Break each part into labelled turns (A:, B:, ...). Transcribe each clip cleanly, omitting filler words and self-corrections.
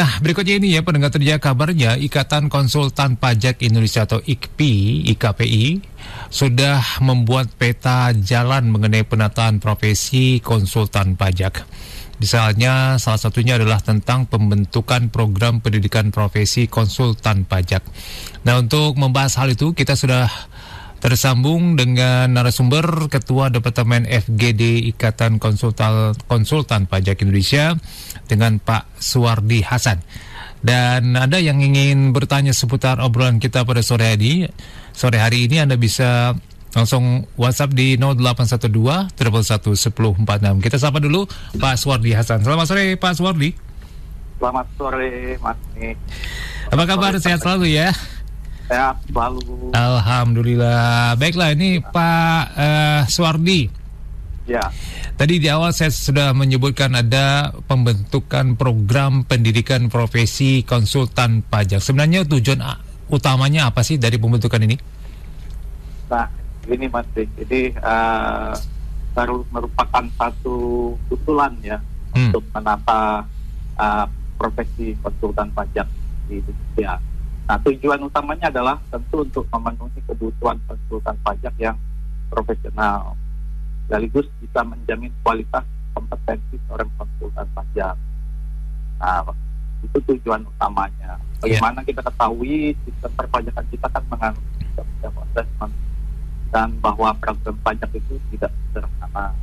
A: Nah, berikutnya ini ya pendengar setia kabarnya Ikatan Konsultan Pajak Indonesia atau IKPI sudah membuat peta jalan mengenai penataan profesi konsultan pajak. Misalnya salah satunya adalah tentang pembentukan program pendidikan profesi konsultan pajak. Nah, untuk membahas hal itu kita sudah tersambung dengan narasumber Ketua Departemen FGD Ikatan Konsultan Pajak Indonesia dengan Pak Suwardi Hasan. Dan Anda yang ingin bertanya seputar obrolan kita pada sore hari ini Anda bisa langsung WhatsApp di 0812 111 1046. Kita sapa dulu Pak Suwardi Hasan. Selamat sore Pak Suwardi.
B: Selamat sore Mas Nik.
A: Apa kabar? Sehat selalu ya?
B: Sehat selalu.
A: Alhamdulillah. Baiklah, ini Pak Suwardi.
B: Ya.
A: Tadi di awal saya sudah menyebutkan ada pembentukan program pendidikan profesi konsultan pajak. Sebenarnya tujuan utamanya apa sih dari pembentukan ini?
B: Nah, ini Mas Nik. Jadi baru merupakan satu usulan ya untuk menata profesi konsultan pajak di Indonesia. Nah, tujuan utamanya adalah tentu untuk memenuhi kebutuhan konsultan pajak yang profesional, sekaligus bisa menjamin kualitas kompetensi seorang konsultan pajak. Nah, itu tujuan utamanya. Bagaimana kita ketahui sistem perpajakan kita kan mengandung sistem assessment dan bahwa program pajak itu tidak sederhana.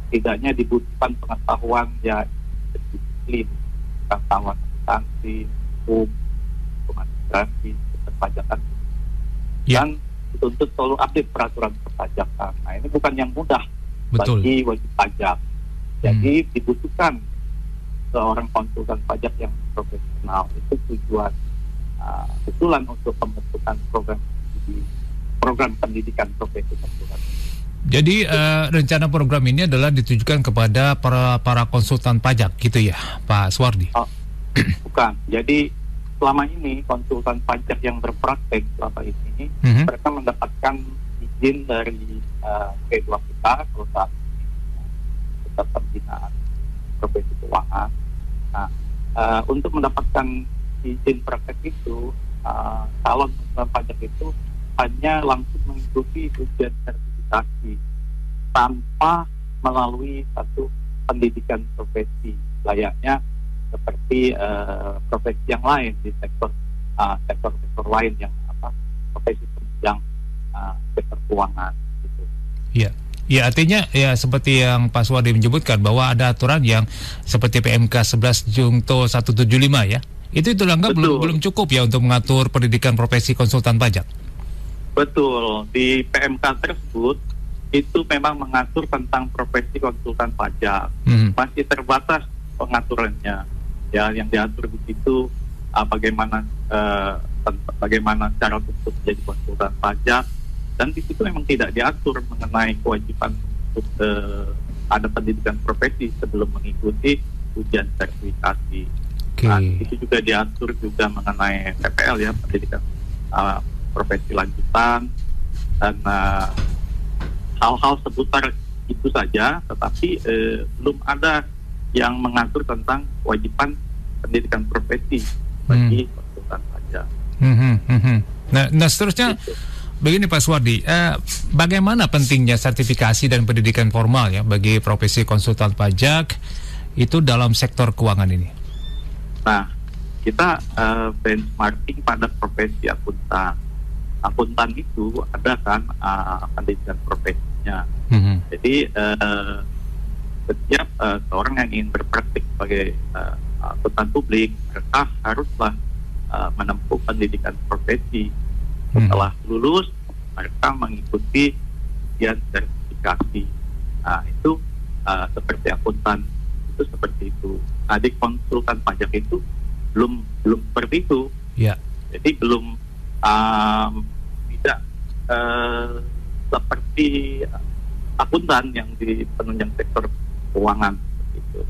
B: Tidaknya dibutuhkan pengetahuan ya disiplin, pengetahuan substansi, hukum, administrasi, perpajakan, dan dituntut selalu update peraturan perpajakan. Nah, ini bukan yang mudah bagi wajib pajak. Jadi dibutuhkan seorang konsultan pajak yang profesional. Itu tujuan usulan untuk pembentukan program pendidikan profesi konsultan.
A: Jadi rencana program ini adalah ditujukan kepada para konsultan pajak, gitu ya, Pak Suwardi?
B: Oh, bukan. Jadi selama ini konsultan pajak yang berpraktek selama ini mereka mendapatkan izin dari P2 kita, perusahaan Pusat Pembinaan Profesi Keuangan. Nah, untuk mendapatkan izin praktek itu, calon konsultan pajak itu hanya langsung mengikuti ujian sertifikasi tanpa melalui satu pendidikan profesi layaknya seperti profesi yang lain di sektor lain yang profesi penunjang sektor keuangan gitu.
A: Iya. Ya, artinya ya seperti yang Pak Suwardi menyebutkan bahwa ada aturan yang seperti PMK 11 Jungto 175 ya. Itu dianggap belum cukup ya untuk mengatur pendidikan profesi konsultan pajak.
B: Betul. Di PMK tersebut itu memang mengatur tentang profesi konsultan pajak. Masih terbatas pengaturannya. Ya, yang diatur di situ bagaimana cara untuk menjadi konsultan pajak, dan di situ memang tidak diatur mengenai kewajiban untuk ada pendidikan profesi sebelum mengikuti ujian sertifikasi. Nah, itu juga diatur juga mengenai PPL ya, pendidikan profesi lanjutan, dan hal-hal seputar itu saja, tetapi belum ada yang mengatur tentang kewajiban pendidikan profesi bagi konsultan pajak.
A: Nah, seterusnya begini Pak Suwardi, bagaimana pentingnya sertifikasi dan pendidikan formal ya bagi profesi konsultan pajak itu dalam sektor keuangan ini?
B: Nah, kita benchmarking pada profesi akuntan. Akuntan itu ada kan pendidikan profesinya. Jadi setiap seorang yang ingin berpraktik sebagai akuntan publik, mereka haruslah menempuh pendidikan profesi. Setelah lulus, mereka mengikuti ujian sertifikasi. Nah, itu seperti akuntan itu seperti itu. Nah, di konsultan pajak itu belum seperti itu. Jadi belum tidak seperti akuntan yang di penunjang sektor keuangan itu.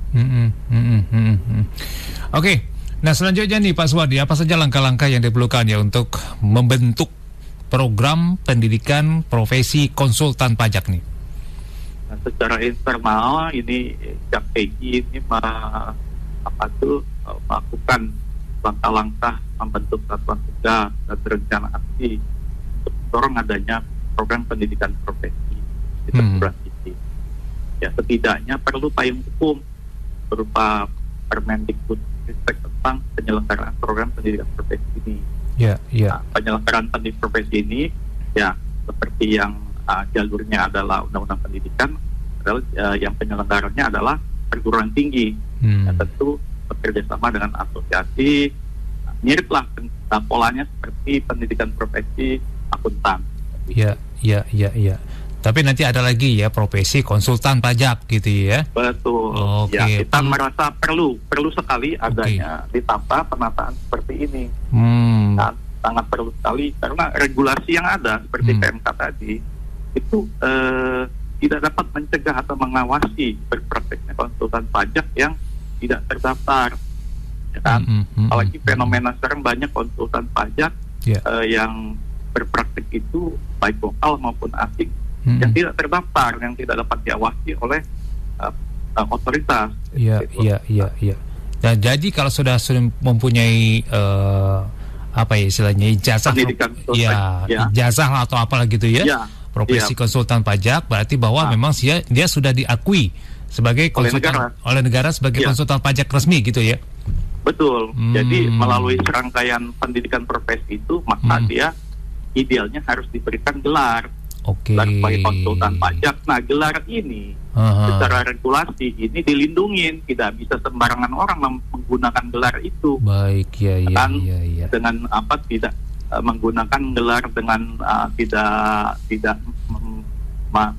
A: Oke. Nah, selanjutnya nih Pak Suwardi, apa saja langkah-langkah yang diperlukan ya untuk membentuk program pendidikan profesi konsultan pajak nih?
B: Nah, secara internal ini KPI ini melakukan langkah-langkah membentuk satuan tugas dan rencana aksi untuk mendorong adanya program pendidikan profesi di perguruan tinggi. Ya, setidaknya perlu payung hukum berupa Permendikbudristek tentang penyelenggaraan program pendidikan profesi ini. Nah, penyelenggaraan pendidikan profesi ini ya seperti yang jalurnya adalah undang-undang pendidikan, yang penyelenggaranya adalah perguruan tinggi. Tentu bekerja sama dengan asosiasi, miriplah polanya seperti pendidikan profesi akuntan.
A: Iya. Tapi nanti ada lagi ya profesi konsultan pajak gitu ya.
B: Betul. Ya, kita merasa perlu sekali adanya ditambah penataan seperti ini. Nah, sangat perlu sekali karena regulasi yang ada seperti PMK tadi itu tidak dapat mencegah atau mengawasi berprakteknya konsultan pajak yang tidak terdaftar. Ya kan? Apalagi fenomena sekarang banyak konsultan pajak yang berpraktek itu baik lokal maupun asing yang tidak terdaftar, yang tidak dapat diawasi oleh otoritas.
A: Iya. Nah, jadi kalau sudah mempunyai istilahnya ijazah, ijazah atau apalah gitu ya, profesi konsultan pajak, berarti bahwa memang dia sudah diakui sebagai konsultan oleh negara sebagai konsultan pajak resmi gitu ya.
B: Betul. Jadi melalui serangkaian pendidikan profesi itu, maka dia idealnya harus diberikan gelar. Gelar sebagai konsultan pajak. Nah, gelar ini secara regulasi ini dilindungin, tidak bisa sembarangan orang menggunakan gelar itu.
A: Baik, ya.
B: Dengan tidak menggunakan gelar dengan tidak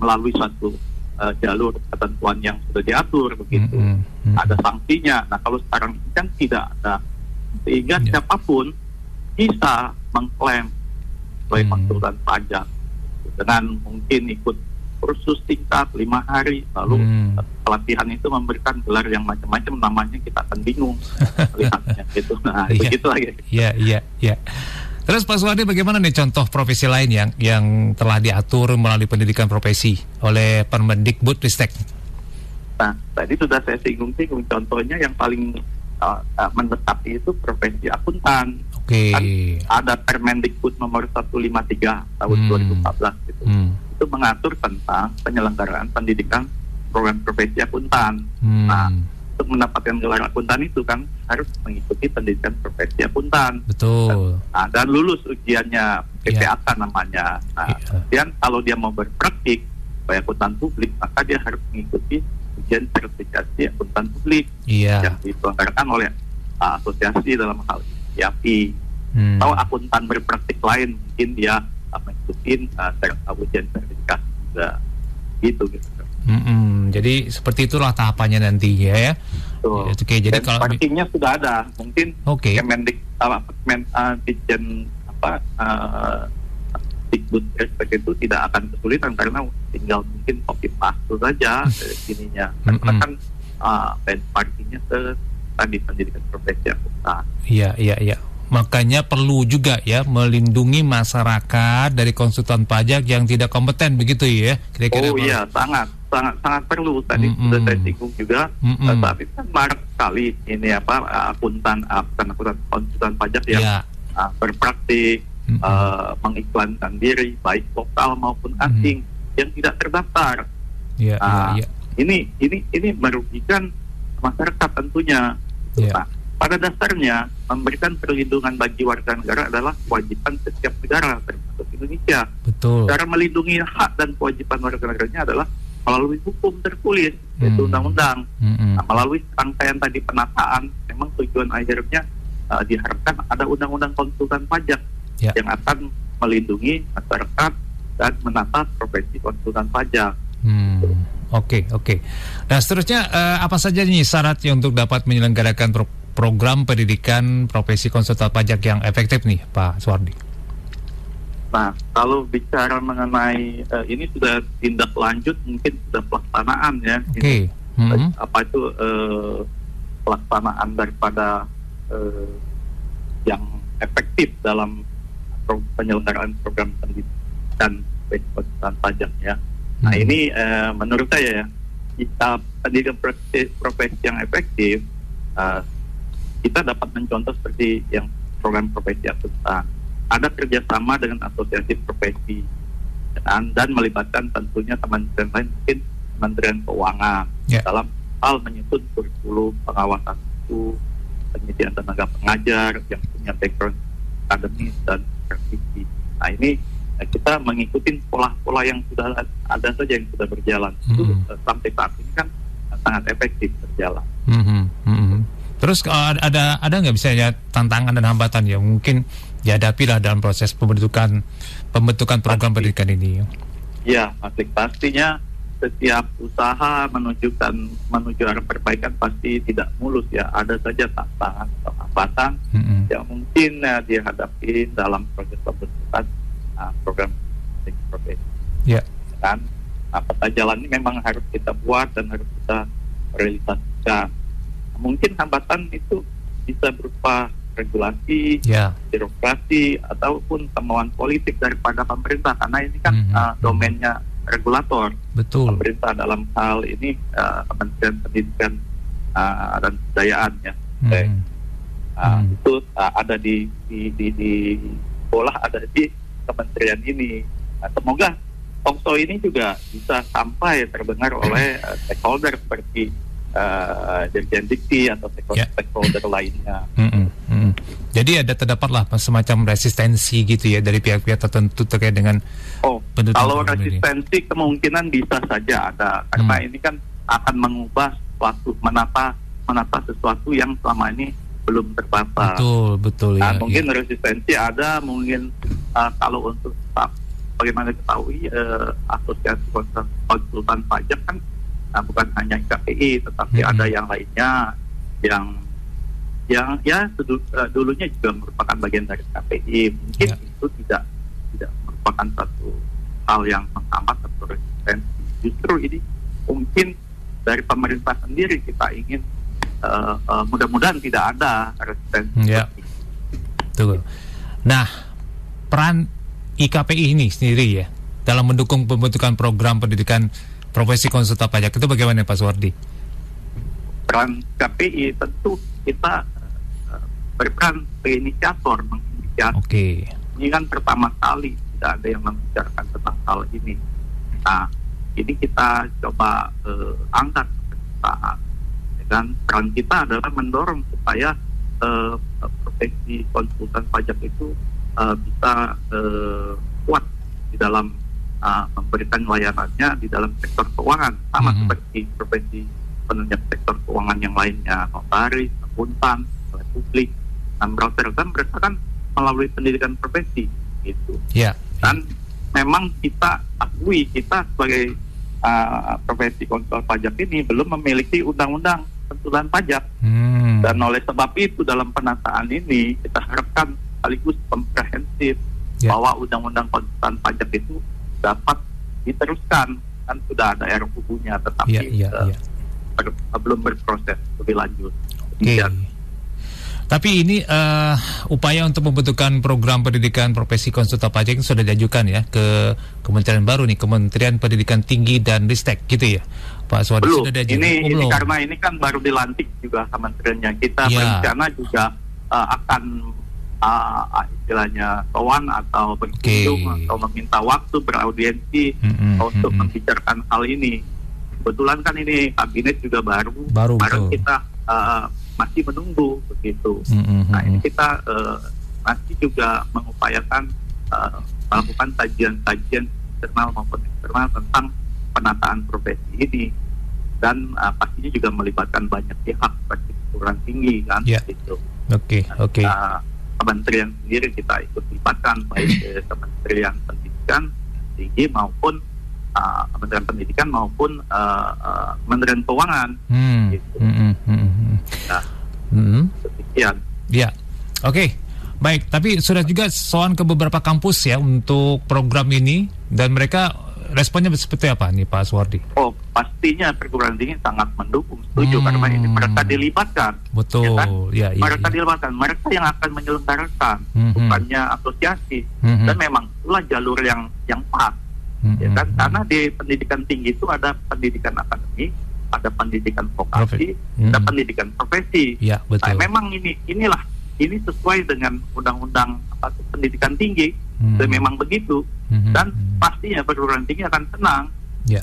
B: melalui suatu jalur ketentuan yang sudah diatur begitu. Ada sanksinya. Nah, kalau sekarang ini kan tidak ada, sehingga siapapun bisa mengklaim sebagai konsultan pajak dengan mungkin ikut kursus tingkat 5 hari, lalu pelatihan itu memberikan gelar yang macam-macam, namanya kita akan bingung melihatnya gitu. Nah, begitu lagi.
A: Iya. Terus Pak Suwardi, bagaimana nih contoh profesi lain yang telah diatur melalui pendidikan profesi oleh Permendikbudristek?
B: Nah, tadi sudah saya singgung contohnya yang paling mendesak itu profesi akuntan. Kan ada Permendikbud nomor 153 tahun 2014 gitu. Itu mengatur tentang penyelenggaraan pendidikan program profesi akuntan. Nah, untuk mendapatkan gelar akuntan itu kan harus mengikuti pendidikan profesi akuntan.
A: Betul.
B: Dan lulus ujiannya PPAK namanya. Nah, kemudian kalau dia mau berpraktik sebagai akuntan publik, maka dia harus mengikuti ujian sertifikasi akuntan publik yang diselenggarakan oleh asosiasi dalam hal ini IAPI. Atau akuntan berpraktik lain mungkin dia mengikuti ujian sertifikasi juga gitu. Jadi
A: seperti itulah tahapannya nantinya ya.
B: Jadi kalau pastinya sudah ada, mungkin Dikbudristek itu tidak akan kesulitan karena tinggal mungkin copy paste saja ininya. Karena kan benchmarkingnya ke tadi pendidikan profesi akuntan.
A: Iya. Makanya perlu juga ya melindungi masyarakat dari konsultan pajak yang tidak kompeten begitu ya. Kira-kira
B: iya, sangat perlu. Tadi sudah saya singgung juga. Tapi kan marak sekali ini konsultan pajak yang berpraktik mengiklankan diri baik lokal maupun asing yang tidak terdaftar. Ini merugikan masyarakat tentunya. Nah, pada dasarnya memberikan perlindungan bagi warga negara adalah kewajiban setiap negara termasuk Indonesia.
A: Betul.
B: Cara melindungi hak dan kewajiban warga negaranya adalah melalui hukum tertulis, yaitu undang-undang. Nah, melalui rangkaian tadi penataan, memang tujuan akhirnya diharapkan ada undang-undang konsultan pajak yang akan melindungi masyarakat dan menata profesi konsultan pajak.
A: Oke. Nah, seterusnya apa saja nih syaratnya untuk dapat menyelenggarakan program pendidikan profesi konsultan pajak yang efektif nih, Pak Suwardi?
B: Nah, kalau bicara mengenai ini sudah tindak lanjut, mungkin sudah pelaksanaan ya. Apa itu pelaksanaan daripada yang efektif dalam penyelenggaraan program pendidikan konsultan pajak ya. Nah, ini menurut saya ya, kita pendidikan profesi yang efektif kita dapat mencontoh seperti yang program profesi akuntan. Ada kerjasama dengan asosiasi profesi dan melibatkan tentunya teman-teman lain, mungkin Kementerian Keuangan dalam hal menyusun kurikulum, pengawasan itu, penyediaan tenaga pengajar yang punya background akademis dan praktisi. Nah ini kita mengikuti pola-pola yang sudah ada saja, yang sudah berjalan. Itu sampai saat ini kan sangat efektif berjalan.
A: Terus ada nggak misalnya tantangan dan hambatan yang mungkin dihadapi lah dalam proses pembentukan program pendidikan ini?
B: Ya, pastinya setiap usaha menuju arah perbaikan pasti tidak mulus ya. Ada saja tantangan atau hambatan yang mungkin dihadapi dalam proses pembentukan program profesi.
A: Ya.
B: Dan peta jalan ini memang harus kita buat dan harus kita realisasikan. Mungkin hambatan itu bisa berupa regulasi, birokrasi, ataupun kemauan politik daripada pemerintah, karena ini kan domainnya regulator.
A: Betul.
B: Pemerintah dalam hal ini Kementerian Pendidikan dan Kebudayaan ya. Itu ada di bola ada di kementerian ini. Semoga talkshow ini juga bisa sampai terdengar oleh stakeholder seperti Dirjen Dikti atau stakeholder lainnya.
A: Jadi terdapatlah semacam resistensi gitu ya dari pihak-pihak tertentu terkait dengan
B: kalau resistensi kemungkinan bisa saja ada, karena ini kan akan mengubah suatu menata sesuatu yang selama ini belum terbatas.
A: Betul ya.
B: Mungkin resistensi ada, mungkin kalau untuk bagaimana ketahui asosiasi konsultan pajak kan bukan hanya IKPI, tetapi ada yang lainnya yang dulunya juga merupakan bagian dari KPI. Mungkin itu tidak merupakan satu hal yang menghambat atau resistensi. Justru ini mungkin dari pemerintah sendiri kita ingin mudah-mudahan tidak ada resistensi.
A: Betul. Nah, peran IKPI ini sendiri ya dalam mendukung pembentukan program pendidikan profesi konsultan pajak itu bagaimana Pak Suwardi?
B: Peran KPI tentu kita berperan sebagai inisiator, menginisiasi. Ini kan pertama kali tidak ada yang membicarakan tentang hal ini. Nah, ini kita coba angkat saat. Dan peran kita adalah mendorong supaya profesi konsultan pajak itu bisa kuat di dalam memberikan layanannya di dalam sektor keuangan, sama seperti profesi penunjang sektor keuangan yang lainnya, notaris, akuntan, publik, dan browser, kan mereka kan melalui pendidikan profesi gitu. Dan memang kita akui, kita sebagai profesi konsultan pajak ini belum memiliki undang-undang konsultan pajak. Dan oleh sebab itu dalam penataan ini kita harapkan sekaligus komprehensif bahwa undang-undang konsultan pajak itu dapat diteruskan. Kan sudah ada RUU-nya, tetapi belum berproses lebih lanjut.
A: Tapi ini upaya untuk pembentukan program pendidikan profesi konsultan pajak sudah diajukan ya ke kementerian baru nih, Kementerian Pendidikan Tinggi dan Ristek gitu ya, Pak Suwardi.
B: Belum. Ini karena ini kan baru dilantik juga kementeriannya. Kita berencana juga akan istilahnya sowan atau berkunjung atau meminta waktu beraudiensi untuk membicarakan hal ini. Kebetulan kan ini kabinet juga baru kita masih menunggu begitu. Nah ini kita masih juga mengupayakan melakukan kajian internal maupun eksternal tentang penataan profesi ini, dan pastinya juga melibatkan banyak pihak seperti perguruan tinggi kan gitu. Kementerian sendiri kita ikut libatkan, baik Kementerian Pendidikan Tinggi maupun Kementerian Pendidikan maupun Kementerian Keuangan gitu. Demikian.
A: Baik, tapi sudah juga soal ke beberapa kampus ya untuk program ini, dan mereka responnya seperti apa nih Pak Suwardi?
B: Pastinya perguruan tinggi sangat mendukung, setuju, karena ini mereka dilibatkan.
A: Betul.
B: Mereka dilibatkan, mereka yang akan menyelenggarakan, bukannya asosiasi. Dan memang itulah jalur yang pas. Karena di pendidikan tinggi itu ada pendidikan akademik, ada pendidikan vokasi, ada pendidikan profesi.
A: Ya, betul.
B: Nah, memang ini sesuai dengan undang-undang pendidikan tinggi, dan memang begitu. Dan pastinya perguruan tinggi akan senang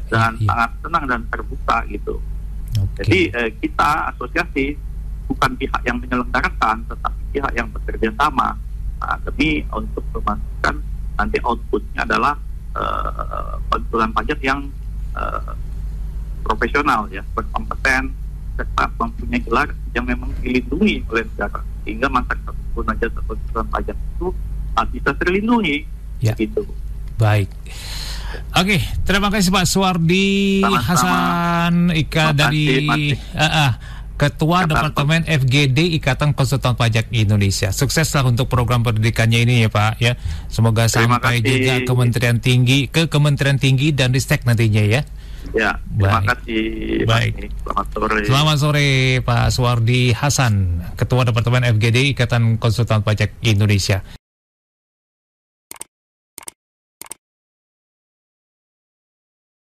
B: dan sangat senang dan terbuka gitu. Jadi kita asosiasi bukan pihak yang menyelenggarakan, tetapi pihak yang bekerja sama demi untuk memastikan nanti outputnya adalah konsulan pajak yang profesional, ya, berkompeten, serta mempunyai gelar yang memang dilindungi oleh negara, sehingga masyarakat pengguna jasa konsulan pajak itu bisa terlindungi. Gitu.
A: Baik. Oke, terima kasih Pak Suwardi Hasan dari Ketua Departemen FGD Ikatan Konsultan Pajak Indonesia. Sukseslah untuk program pendidikannya ini ya Pak ya. Semoga sampai juga Kementerian Tinggi dan Ristek nantinya ya.
B: Ya, terima kasih.
A: Baik.
B: Selamat sore.
A: Selamat sore Pak Suwardi Hasan, Ketua Departemen FGD Ikatan Konsultan Pajak Indonesia.